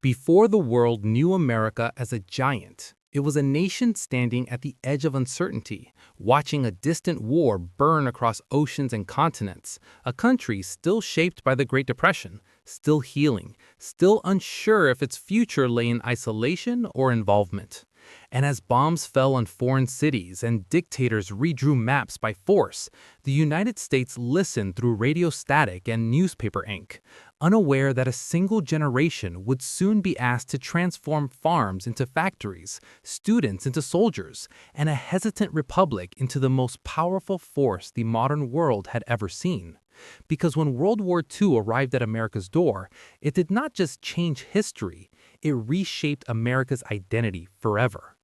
Before the world knew America as a giant, it was a nation standing at the edge of uncertainty, watching a distant war burn across oceans and continents, a country still shaped by the Great Depression, still healing, still unsure if its future lay in isolation or involvement. And as bombs fell on foreign cities and dictators redrew maps by force, the United States listened through radio static and newspaper ink, unaware that a single generation would soon be asked to transform farms into factories, students into soldiers, and a hesitant republic into the most powerful force the modern world had ever seen. Because when World War II arrived at America's door, it did not just change history, it reshaped America's identity forever.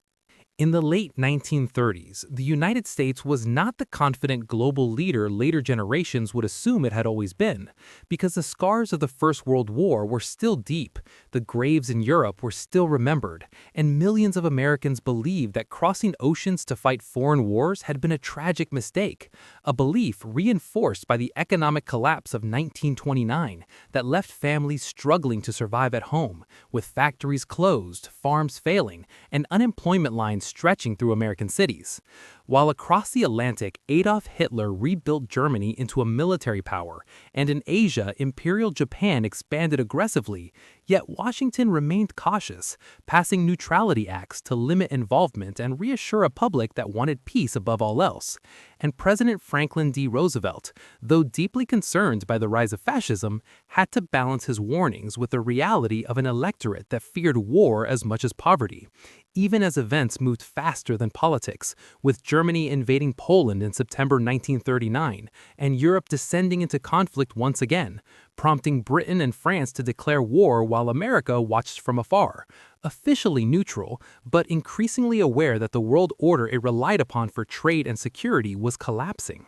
In the late 1930s, the United States was not the confident global leader later generations would assume it had always been, because the scars of the First World War were still deep, the graves in Europe were still remembered, and millions of Americans believed that crossing oceans to fight foreign wars had been a tragic mistake, a belief reinforced by the economic collapse of 1929 that left families struggling to survive at home, with factories closed, farms failing, and unemployment lines stretching through American cities. While across the Atlantic, Adolf Hitler rebuilt Germany into a military power, and in Asia, Imperial Japan expanded aggressively, yet Washington remained cautious, passing neutrality acts to limit involvement and reassure a public that wanted peace above all else. And President Franklin D. Roosevelt, though deeply concerned by the rise of fascism, had to balance his warnings with the reality of an electorate that feared war as much as poverty. Even as events moved faster than politics, with Germany invading Poland in September 1939 and Europe descending into conflict once again, prompting Britain and France to declare war while America watched from afar, officially neutral, but increasingly aware that the world order it relied upon for trade and security was collapsing.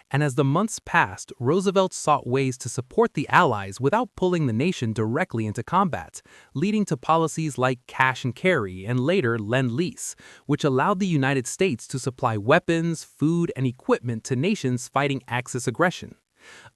And as the months passed, Roosevelt sought ways to support the Allies without pulling the nation directly into combat, leading to policies like cash and carry and later Lend-Lease, which allowed the United States to supply weapons, food, and equipment to nations fighting Axis aggression.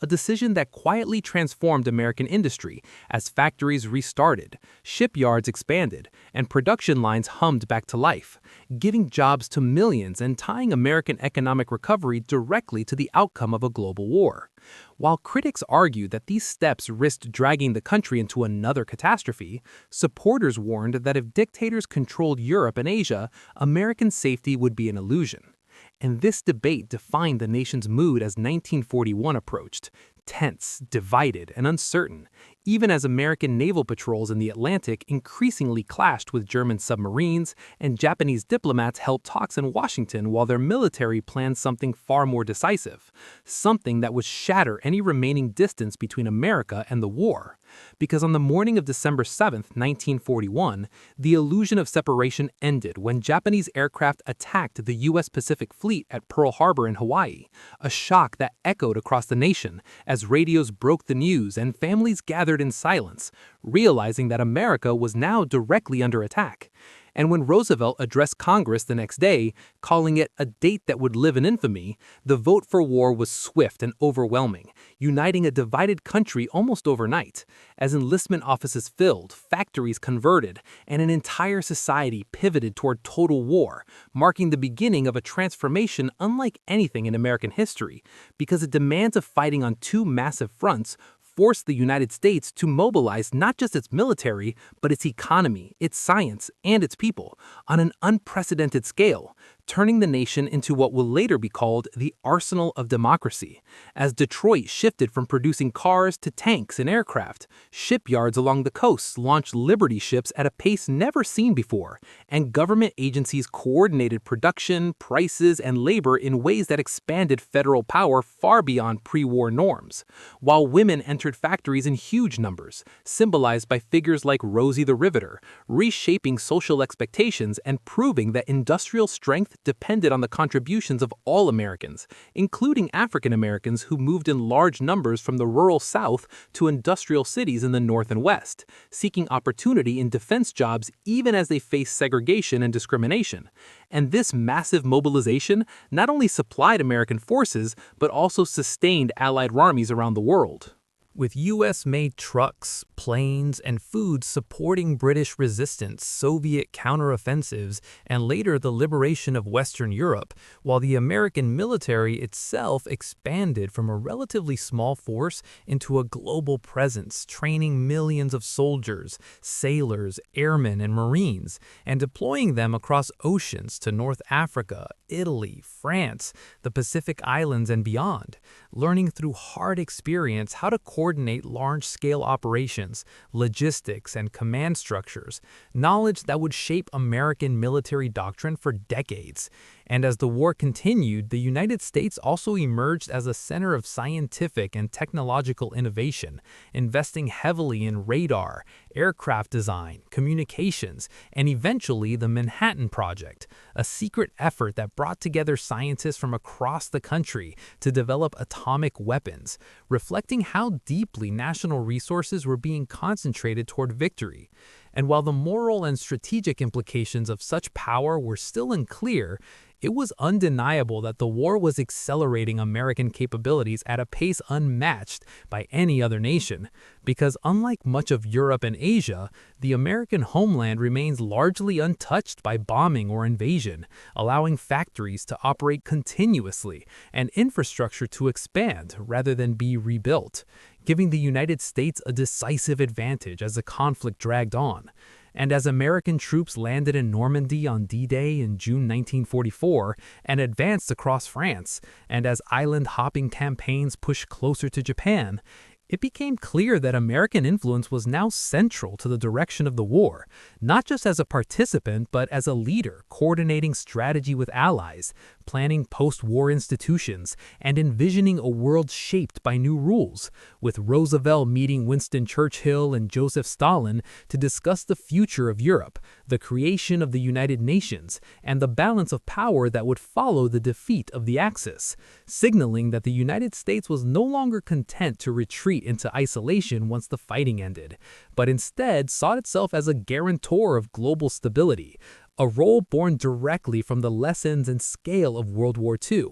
A decision that quietly transformed American industry as factories restarted, shipyards expanded, and production lines hummed back to life, giving jobs to millions and tying American economic recovery directly to the outcome of a global war. While critics argue that these steps risked dragging the country into another catastrophe, supporters warned that if dictators controlled Europe and Asia, American safety would be an illusion. And this debate defined the nation's mood as 1941 approached, tense, divided, and uncertain, even as American naval patrols in the Atlantic increasingly clashed with German submarines and Japanese diplomats held talks in Washington while their military planned something far more decisive, something that would shatter any remaining distance between America and the war. Because on the morning of December 7, 1941, the illusion of separation ended when Japanese aircraft attacked the U.S. Pacific Fleet at Pearl Harbor in Hawaii, a shock that echoed across the nation as radios broke the news and families gathered in silence, realizing that America was now directly under attack. And when Roosevelt addressed Congress the next day, calling it a date that would live in infamy, the vote for war was swift and overwhelming, uniting a divided country almost overnight, as enlistment offices filled, factories converted, and an entire society pivoted toward total war, marking the beginning of a transformation unlike anything in American history, because the demands of fighting on two massive fronts forced the United States to mobilize not just its military, but its economy, its science, and its people on an unprecedented scale, turning the nation into what will later be called the arsenal of democracy. As Detroit shifted from producing cars to tanks and aircraft, shipyards along the coasts launched Liberty ships at a pace never seen before, and government agencies coordinated production, prices, and labor in ways that expanded federal power far beyond pre-war norms, while women entered factories in huge numbers, symbolized by figures like Rosie the Riveter, reshaping social expectations and proving that industrial strength depended on the contributions of all Americans, including African Americans who moved in large numbers from the rural South to industrial cities in the North and West, seeking opportunity in defense jobs even as they faced segregation and discrimination. And this massive mobilization not only supplied American forces, but also sustained Allied armies around the world. With US-made trucks, planes, and food supporting British resistance, Soviet counteroffensives, and later the liberation of Western Europe, while the American military itself expanded from a relatively small force into a global presence, training millions of soldiers, sailors, airmen, and Marines, and deploying them across oceans to North Africa, Italy, France, the Pacific Islands, and beyond, learning through hard experience how to coordinate large-scale operations, logistics, and command structures, knowledge that would shape American military doctrine for decades. And as the war continued, the United States also emerged as a center of scientific and technological innovation, investing heavily in radar, aircraft design, communications, and eventually the Manhattan Project, a secret effort that brought together scientists from across the country to develop atomic weapons, reflecting how deeply national resources were being concentrated toward victory. And while the moral and strategic implications of such power were still unclear, it was undeniable that the war was accelerating American capabilities at a pace unmatched by any other nation, because unlike much of Europe and Asia, the American homeland remains largely untouched by bombing or invasion, allowing factories to operate continuously and infrastructure to expand rather than be rebuilt, giving the United States a decisive advantage as the conflict dragged on. And as American troops landed in Normandy on D-Day in June 1944 and advanced across France, and as island-hopping campaigns pushed closer to Japan, it became clear that American influence was now central to the direction of the war, not just as a participant but as a leader, coordinating strategy with allies, planning post-war institutions, and envisioning a world shaped by new rules, with Roosevelt meeting Winston Churchill and Joseph Stalin to discuss the future of Europe, the creation of the United Nations, and the balance of power that would follow the defeat of the Axis, signaling that the United States was no longer content to retreat into isolation once the fighting ended, but instead sought itself as a guarantor of global stability, a role born directly from the lessons and scale of World War II.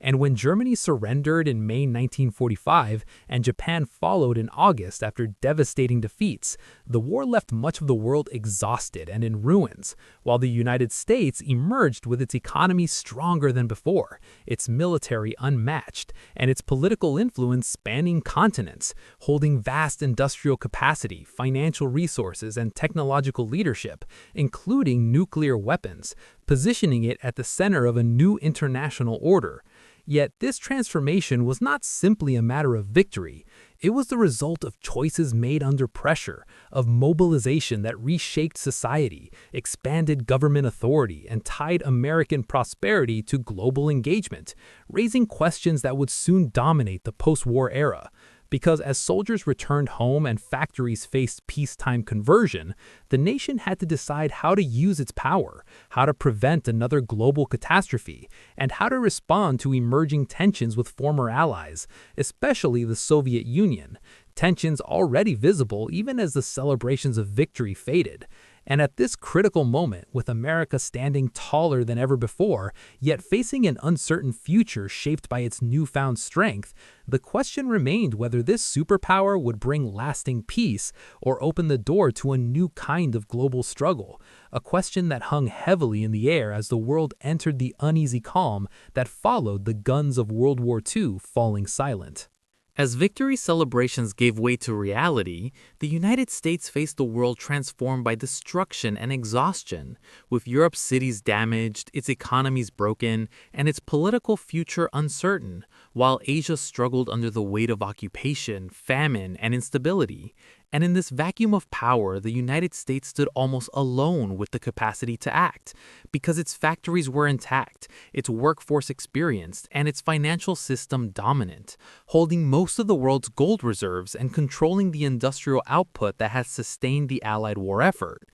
And when Germany surrendered in May 1945 and Japan followed in August after devastating defeats, the war left much of the world exhausted and in ruins, while the United States emerged with its economy stronger than before, its military unmatched, and its political influence spanning continents, holding vast industrial capacity, financial resources, and technological leadership, including nuclear weapons, positioning it at the center of a new international order. Yet this transformation was not simply a matter of victory. It was the result of choices made under pressure, of mobilization that reshaped society, expanded government authority, and tied American prosperity to global engagement, raising questions that would soon dominate the post-war era. Because as soldiers returned home and factories faced peacetime conversion, the nation had to decide how to use its power, how to prevent another global catastrophe, and how to respond to emerging tensions with former allies, especially the Soviet Union, tensions already visible even as the celebrations of victory faded. And at this critical moment, with America standing taller than ever before, yet facing an uncertain future shaped by its newfound strength, the question remained whether this superpower would bring lasting peace or open the door to a new kind of global struggle, a question that hung heavily in the air as the world entered the uneasy calm that followed the guns of World War II falling silent. As victory celebrations gave way to reality, the United States faced a world transformed by destruction and exhaustion, with Europe's cities damaged, its economies broken, and its political future uncertain, while Asia struggled under the weight of occupation, famine, and instability. And in this vacuum of power, the United States stood almost alone with the capacity to act, because its factories were intact, its workforce experienced, and its financial system dominant, holding most of the world's gold reserves and controlling the industrial output that has sustained the Allied war effort.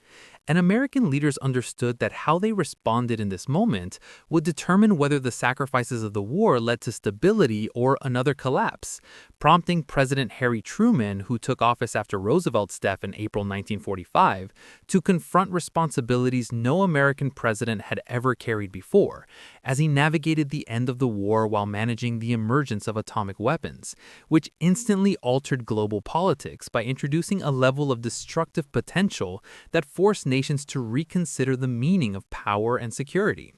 And American leaders understood that how they responded in this moment would determine whether the sacrifices of the war led to stability or another collapse, prompting President Harry Truman, who took office after Roosevelt's death in April 1945, to confront responsibilities no American president had ever carried before, as he navigated the end of the war while managing the emergence of atomic weapons, which instantly altered global politics by introducing a level of destructive potential that forced nations to reconsider the meaning of power and security.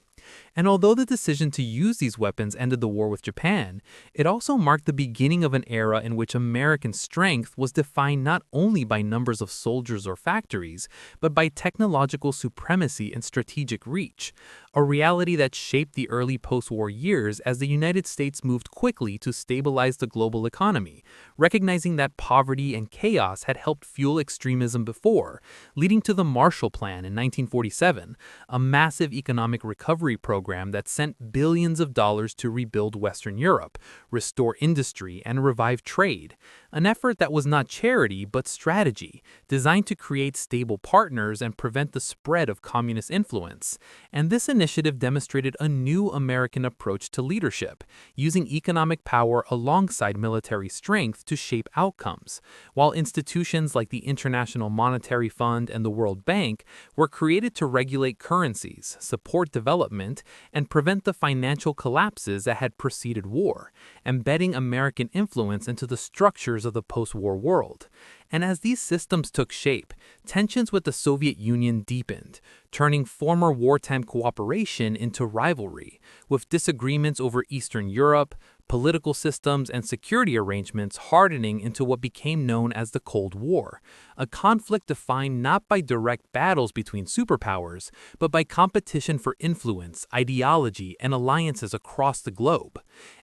And although the decision to use these weapons ended the war with Japan, it also marked the beginning of an era in which American strength was defined not only by numbers of soldiers or factories, but by technological supremacy and strategic reach, a reality that shaped the early post-war years as the United States moved quickly to stabilize the global economy, recognizing that poverty and chaos had helped fuel extremism before, leading to the Marshall Plan in 1947, a massive economic recovery program that sent billions of dollars to rebuild Western Europe, restore industry, and revive trade, an effort that was not charity but strategy, designed to create stable partners and prevent the spread of communist influence. And this initiative demonstrated a new American approach to leadership, using economic power alongside military strength to shape outcomes, while institutions like the International Monetary Fund and the World Bank were created to regulate currencies, support development, and prevent the financial collapses that had preceded war, embedding American influence into the structures of the post-war world. And as these systems took shape, tensions with the Soviet Union deepened, turning former wartime cooperation into rivalry, with disagreements over Eastern Europe, political systems, and security arrangements hardening into what became known as the Cold War, a conflict defined not by direct battles between superpowers, but by competition for influence, ideology, and alliances across the globe.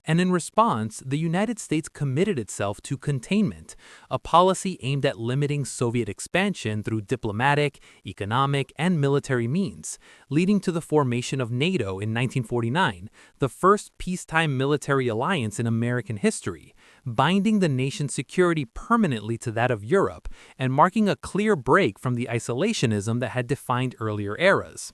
And in response, the United States committed itself to containment, a policy aimed at limiting Soviet expansion through diplomatic, economic, and military means, leading to the formation of NATO in 1949, the first peacetime military alliance in American history, binding the nation's security permanently to that of Europe and marking a clear break from the isolationism that had defined earlier eras.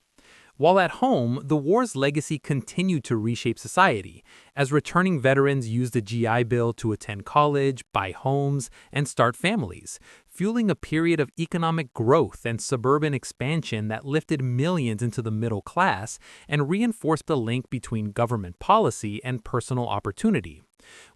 While at home, the war's legacy continued to reshape society, as returning veterans used the GI Bill to attend college, buy homes, and start families, fueling a period of economic growth and suburban expansion that lifted millions into the middle class and reinforced the link between government policy and personal opportunity.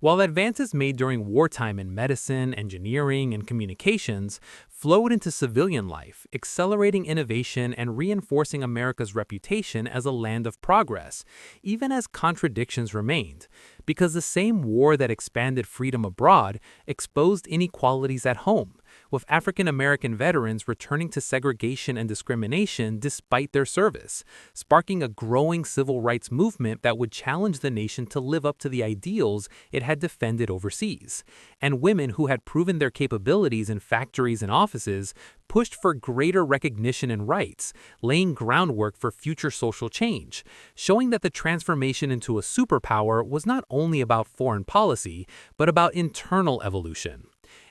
While advances made during wartime in medicine, engineering, and communications flowed into civilian life, accelerating innovation and reinforcing America's reputation as a land of progress, even as contradictions remained, because the same war that expanded freedom abroad exposed inequalities at home, with African American veterans returning to segregation and discrimination despite their service, sparking a growing civil rights movement that would challenge the nation to live up to the ideals it had defended overseas. And women who had proven their capabilities in factories and offices pushed for greater recognition and rights, laying groundwork for future social change, showing that the transformation into a superpower was not only about foreign policy, but about internal evolution.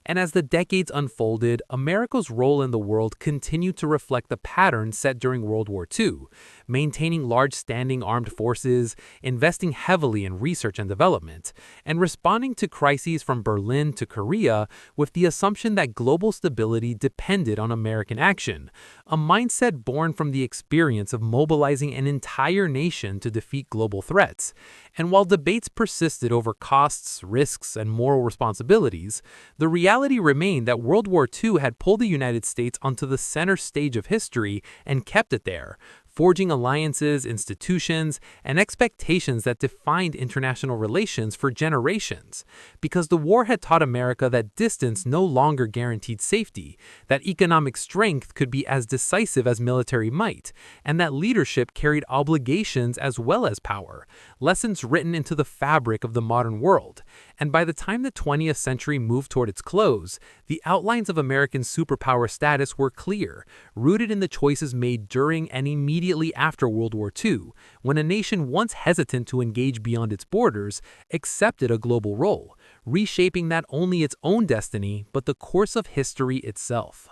And as the decades unfolded, America's role in the world continued to reflect the pattern set during World War II, maintaining large standing armed forces, investing heavily in research and development, and responding to crises from Berlin to Korea with the assumption that global stability depended on American action, a mindset born from the experience of mobilizing an entire nation to defeat global threats. And while debates persisted over costs, risks, and moral responsibilities, the reality remained that World War II had pulled the United States onto the center stage of history and kept it there, forging alliances, institutions, and expectations that defined international relations for generations. Because the war had taught America that distance no longer guaranteed safety, that economic strength could be as decisive as military might, and that leadership carried obligations as well as power, lessons written into the fabric of the modern world. And by the time the 20th century moved toward its close, the outlines of American superpower status were clear, rooted in the choices made during and immediately after World War II, when a nation once hesitant to engage beyond its borders accepted a global role, reshaping not only its own destiny, but the course of history itself.